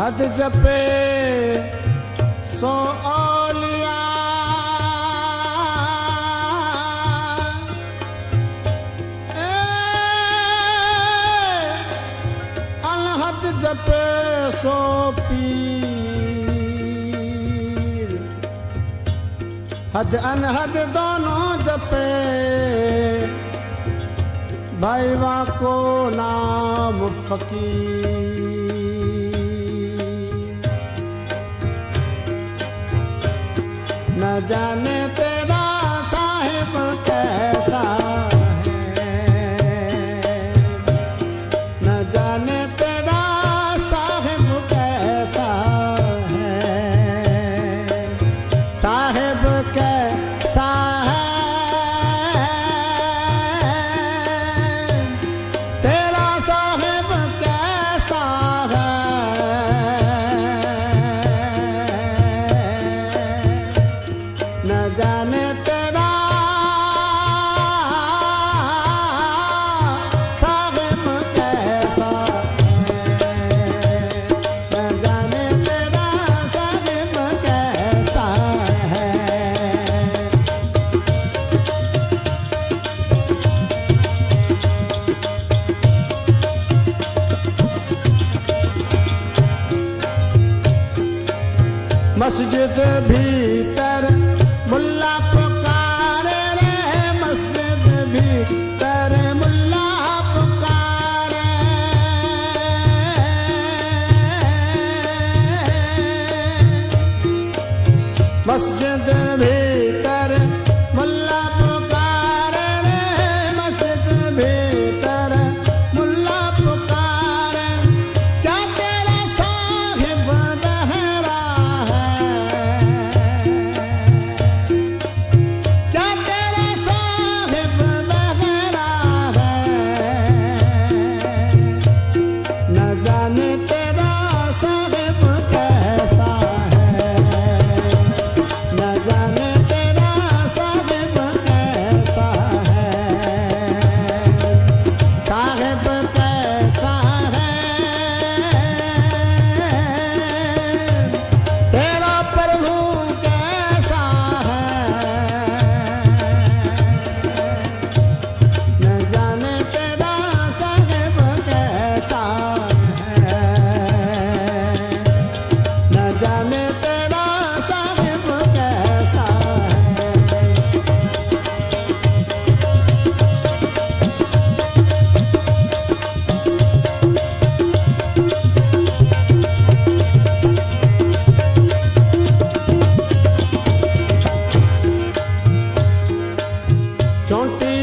हद जपे सो औलिया अनहद जपे सो पीर हद अनहद दोनों जपे भाईवा को नाम फकीर न जाने तेरा साहिब कैसा है न जाने तेरा साहिब कैसा है साहिब कैसा है तेरा साहिब कैसा है न जाने तेरा साहिब कैसा है न जाने तेरा साहिब कैसा है मस्जिद भीतर मुल्ला पुकारे रे मस्जिद भीतर मुल्ला पुकारे मस्जिद भीतर मुल्ला पुकारे रे मस्जिद भीतर मुल्ला पुकारे क्या तेरा साहिब बहरा है क्या तेरा साहिब बहरा है न जाने तेरा साहिब कैसा है न जाने तेरा साहिब कैसा है साहिब कैसा है तेरा प्रभु कैसा है न जाने तेरा साहिब कैसा है न जाने तेरा साहिब कैसा है चोटी